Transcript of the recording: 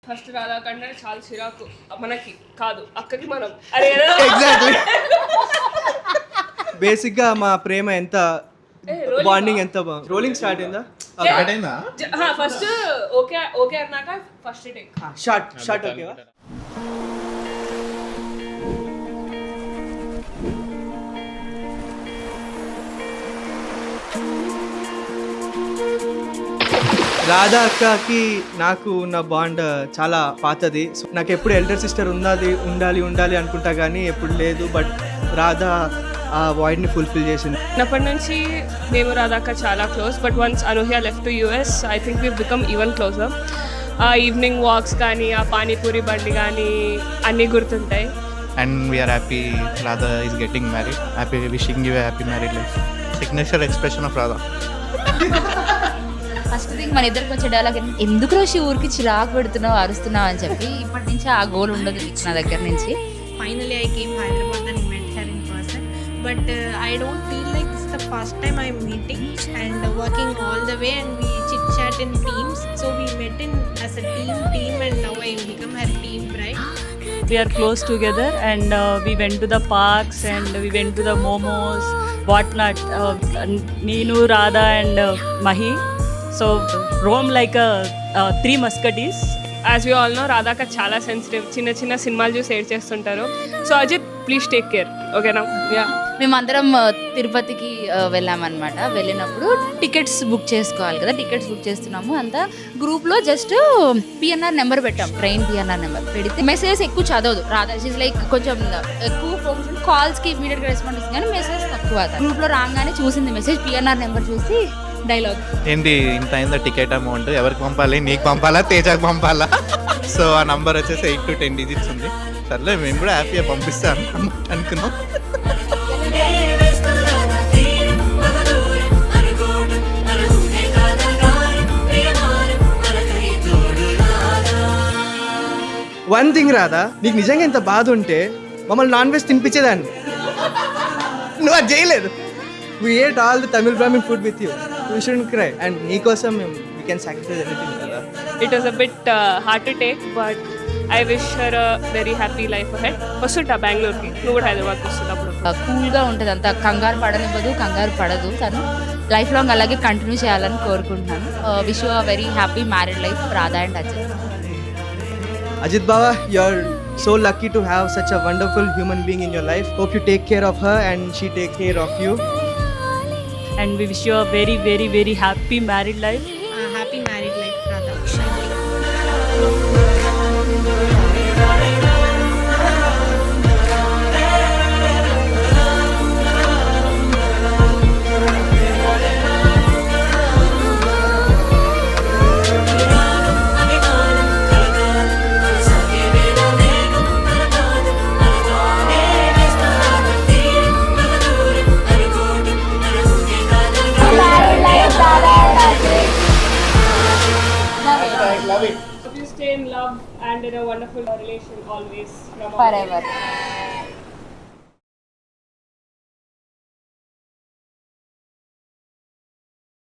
First Radha కంటే చాలా చిరాకు మనకి కాదు అక్కకి మనం అరే ఎగ్జాక్ట్లీ బేసిక్ గా మా ప్రేమ ఎంత బాండింగ్ ఎంత రోలింగ్ స్టార్ట్ అయిందా ఫస్ట్ ఓకే ఓకే అన్నాక ఫస్ట్ టేక్ షార్ట్ ఓకేవా రాధా అక్కకి నాకు ఉన్న బాండ్ చాలా పాతది. సో నాకు ఎప్పుడు ఎల్డర్ సిస్టర్ ఉండాలి అనుకుంటా కానీ ఎప్పుడు లేదు. బట్ రాధా ఆ వాయిడ్ని ఫుల్ఫిల్ చేసింది. చిన్నప్పటి నుంచి మేము రాధా అక్క చాలా close. But once Anuhya left to US I think we become even closer. ఆ ఈవినింగ్ వాక్స్ కానీ ఆ పానీపూరి బండి కానీ అన్నీ గుర్తుంటాయి. And we are happy Radha is getting married. Happy wishing you a happy married life. Signature expression of Radha. First thing మన ఇద్దరికి వచ్చే డైలాగ్ ఎందుకు రోజు ఊరికి చిరాకు పెడుతున్నావు అరుస్తున్నావు అని చెప్పి ఇప్పటి నుంచి ఆ గోల్ ఉండదు నా దగ్గర నుంచి. Finally I came Hyderabad and met her in person, but I don't feel like this is the first time I'm meeting and working all the way, and we chit chat in teams, so we met in as a team and now I become her team bride. We are close together and we went to the parks and we went to the momos, whatnot. Neenu, Radha and Mahi. So roam like three musketeers. As we all know రాధాక చాలా sensitive. చిన్న చిన్న సినిమాలు చూసి ఏడ్ చేస్తుంటారు. So Ajith please take care ఓకేనా. Yeah మేమందరం తిరుపతికి వెళ్ళామన్నమాట. వెళ్ళినప్పుడు టికెట్స్ బుక్ చేసుకోవాలి కదా, టికెట్స్ బుక్ చేస్తున్నాము. అంతా గ్రూప్లో జస్ట్ పిఎన్ఆర్ నెంబర్ పెట్టాం, ట్రైన్ పిఎన్ఆర్ నెంబర్ పెడితే మెసేజ్ ఎక్కువ చదవదు రాధా. షీజ్ లైక్ కొంచెం ఎక్కువ ఫోకస్ కాల్స్కి ఇమీడియట్గా రెస్పాండ్ ఇస్తుంది కానీ మెసేజ్ తక్కువ. గ్రూప్లో రాగానే చూసింది మెసేజ్, పిఎన్ఆర్ నెంబర్ చూసి డైలాగ్ ఏంటి ఇంత అయిందా టికెట్ అమౌంట్, ఎవరికి పంపాలి, నీకు పంపాలా తేజాకి పంపాలా? సో ఆ నంబర్ వచ్చేసి 8 to 10 digits ఉంది. సర్లే మేము కూడా హ్యాపీగా పంపిస్తాం అనుకున్నాం. వన్ థింగ్ రాధా, నీకు నిజంగా ఇంత బాధ ఉంటే మమ్మల్ని నాన్ వెజ్ తినిపించేదాన్ని. నువ్వు అది చేయలేదు. We ate all the Tamil Brahmin food with you. You shouldn't cry. And నీకోసం we can sacrifice anything కదా. It was a bit hard to take but I wish her a very happy life ahead. వస్తుంటా బెంగళూరుకి, నువ్వు కూడా హైదరాబాద్కి వస్తున్నప్పుడు. కూల్గా ఉంటుంది, అంత కంగారు పడదు. తను లైఫ్ లాంగ్ అలాగే కంటిన్యూ చేయాలని కోరుకుంటున్నాను. Wish you a very happy married life Radha and Ajit. Ajit Baba, you're so lucky to have such a wonderful human being in your life. Hope you take care of her and she takes care of you. And we wish you a very very very happy married life. Happy married life Radha. You stay in love and in a wonderful relation always. Forever.